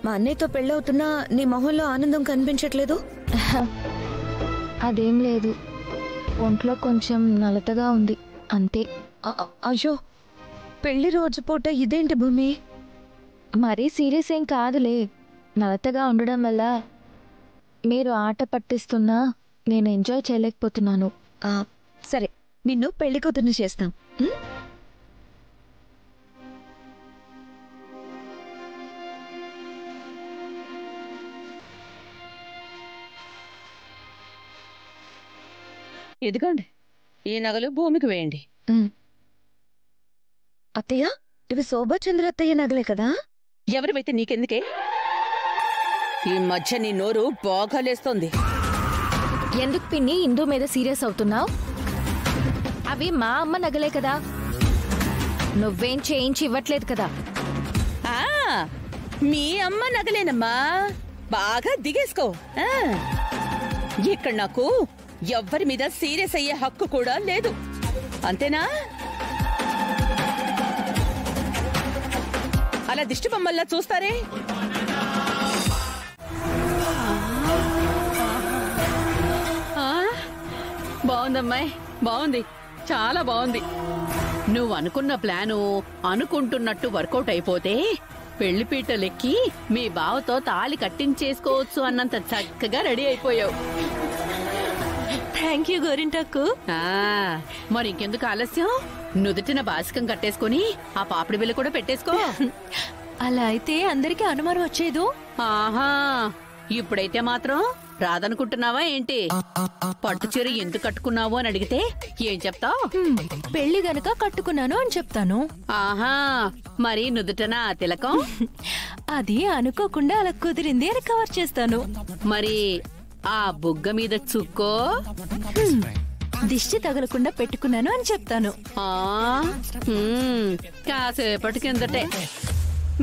మా అన్నయ్యతో పెళ్ళవుతున్నా నీ మొహంలో ఆనందం కనిపించట్లేదు. అదేం లేదు, ఒంట్లో కొంచెం నలతగా ఉంది అంతే. అయ్యో, పెళ్లి రోజు పూట ఇదేంటి భూమి? మరీ సీరియస్ ఏం కాదులే. నలతగా ఉండడం వల్ల మీరు ఆట పట్టిస్తున్నా నేను ఎంజాయ్ చేయలేకపోతున్నాను. సరే, నిన్ను పెళ్లి కూతుర్ని చేస్తాం. ఇదిగోండి, ఈ నగలు భూమికి వేయండి. అత్తయ్య, ఇవి శోభాచంద్ర అత్తయ్య నగలే కదా? ఎవరివైతే నీకెందుకే? ఈ మధ్య నీ నోరు బాగాలేస్తోంది. ఎందుకు పిన్ని ఇందు మీద సీరియస్ అవుతున్నావు? అవి మా అమ్మ నగలే కదా, నువ్వేం చేయించి ఇవ్వట్లేదు కదా. మీ అమ్మ నగలేనమ్మా, బాగా దిగేసుకో. ఇక్కడ నాకు ఎవ్వరి మీద సీరియస్ అయ్యే హక్కు కూడా లేదు, అంతేనా? అలా దిష్టి బొమ్మల్లా చూస్తారే. బాగుందమ్మాయి, బాగుంది, చాలా బాగుంది. నువ్వు అనుకున్న ప్లాను అనుకుంటున్నట్టు వర్కౌట్ అయిపోతే పెళ్లిపీటలెక్కి మీ బావతో తాళి కట్టించేసుకోవచ్చు అన్నంత చక్కగా రెడీ అయిపోయావు. థ్యాంక్ యూ గోరింటాకు. మరి ఇంకెందుకు ఆలస్యం? నుదుటిన బాసికం కట్టేసుకుని ఆ పాపిడి బిల్ల కూడా పెట్టేసుకో. అలా అయితే అందరికీ అనుమానం వచ్చేదు. ఆహా, ఇప్పుడైతే మాత్రం రాదనుకుంటున్నావా ఏంటి? పట్టు చీర ఎందుకు కట్టుకున్నావు అని అడిగితే ఏం చెప్తావు? పెళ్లి గనక కట్టుకున్నాను అని చెప్తాను. ఆహా, మరి నుదుటనా తిలకం? అది అనుకోకుండా అలా కుదిరింది అని కవర్ చేస్తాను. మరి ఆ బుగ్గ మీద చుక్కో? దిష్టి తగలకుండా పెట్టుకున్నాను అని చెప్తాను. కాసేపటి కిందటే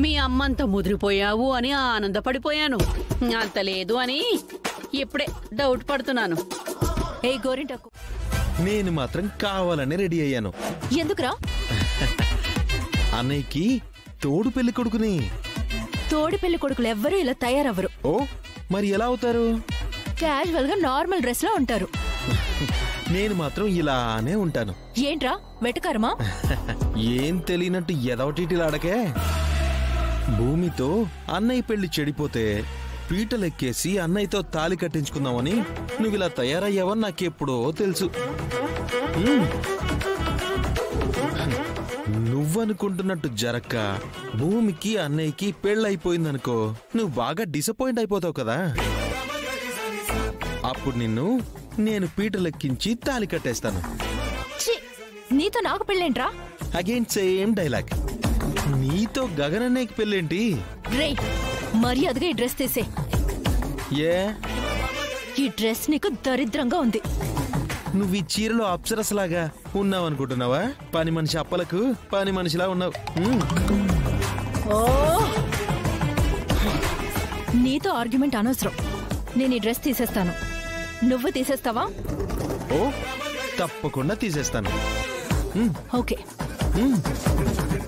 మీ అమ్మంత ముదిరిపోయావు అని ఆనందపడిపోయాను. అంత లేదు అని ఇప్పుడే డౌట్ పడుతున్నాను. ఏ గోరింటాకు, నేను మాత్రం కావాలని రెడీ అయ్యాను. ఎందుకురా? అన్నయ్యకి తోడు పెళ్లి కొడుకుని. తోడి పెళ్లి కొడుకులు ఎవ్వరూ ఇలా తయారవ్వరు. ఓ, మరి ఎలా అవుతారు? క్యాజువల్ గా నార్మల్ డ్రెస్ లో ఉంటారు. నేను మాత్రం ఇలానే ఉంటాను. ఏంట్రా వెటకారమా? ఏం తెలియనట్టు ఎదవటీటిలాడకే. భూమితో అన్నయ్య పెళ్లి చెడిపోతే పీటలెక్కేసి అన్నయ్యతో తాళి కట్టించుకుందామని నువ్వు ఇలా తయారయ్యావని నాకెప్పుడో తెలుసు. నువ్వనుకుంటున్నట్టు జరక్క భూమికి అన్నయ్యకి పెళ్ళైపోయిందనుకో, నువ్వు బాగా డిసప్పాయింట్ అయిపోతావు కదా. అప్పుడు నిన్ను నేను పీటలెక్కించి తాళి కట్టేస్తాను. నీతో నాకు పెళ్ళేంట్రా? Again same dialogue. నీతో గగనన్నయ్యకి పెళ్ళేంటి? రే, మర్యాదగా ఈ డ్రెస్ తీసే. ఏ, ఈ డ్రెస్ నీకు దరిద్రంగా ఉంది. నువ్వు ఈ చీరలో అప్సరసలాగా ఉన్నావు అనుకుంటున్నావా? పని మనిషి అప్పలకు పని మనిషిలా ఉన్నావు. నీతో ఆర్గ్యుమెంట్ అనవసరం. నేను ఈ డ్రెస్ తీసేస్తాను. నువ్వు తీసేస్తావా? ఓ, తప్పకుండా తీసేస్తాను. ఓకే,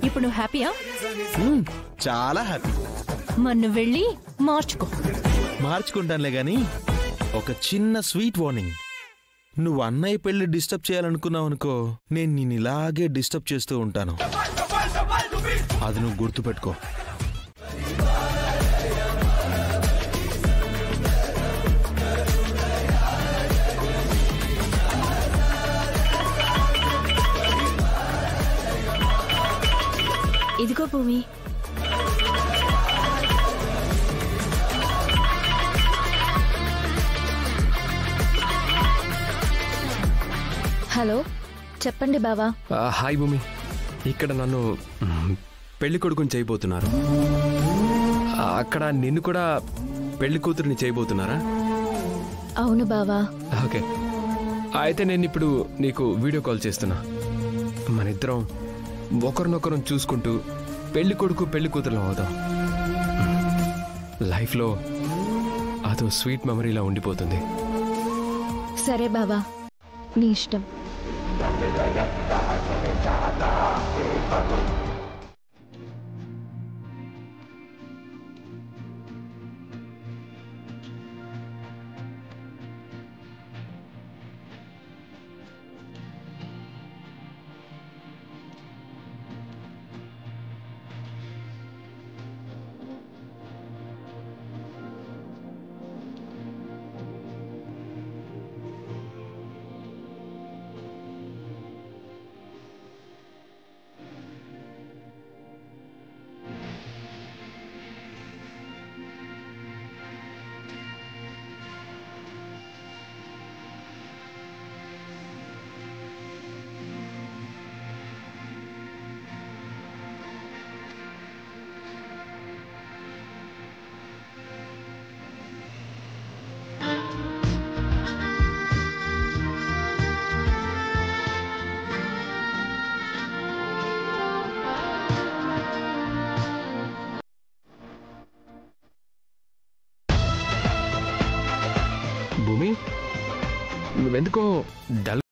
ఇప్పుడు నువ్వు హ్యాపీయా? చాలా హ్యాపీ. మరి నువ్వు వెళ్ళి మార్చుకో. మార్చుకుంటానులే గాని ఒక చిన్న స్వీట్ వార్నింగ్. నువ్వు అన్నయ్య పెళ్లి డిస్టర్బ్ చేయాలనుకున్నావు అనుకో, నేను నిన్ను ఇలాగే డిస్టర్బ్ చేస్తూ ఉంటాను. అది నువ్వు గుర్తుపెట్టుకో. ఇదిగో భూమి. హలో, చెప్పండి బావా. హాయ్ భూమి, ఇక్కడ నన్ను పెళ్లి కొడుకుని చేయబోతున్నారు. అక్కడ నిన్ను కూడా పెళ్లి కూతురిని చేయబోతున్నారా? అవును బావా. ఓకే, అయితే నేను ఇప్పుడు నీకు వీడియో కాల్ చేస్తున్నా. మన ఇద్దరం ఒకరినొకరం చూసుకుంటూ పెళ్లి కొడుకు పెళ్లి కూతురు అవుదాం. లైఫ్లో అదో స్వీట్ మెమరీలా ఉండిపోతుంది. సరే బావా, నీ ఇష్టం. భూమి నువ్వెందుకో డల్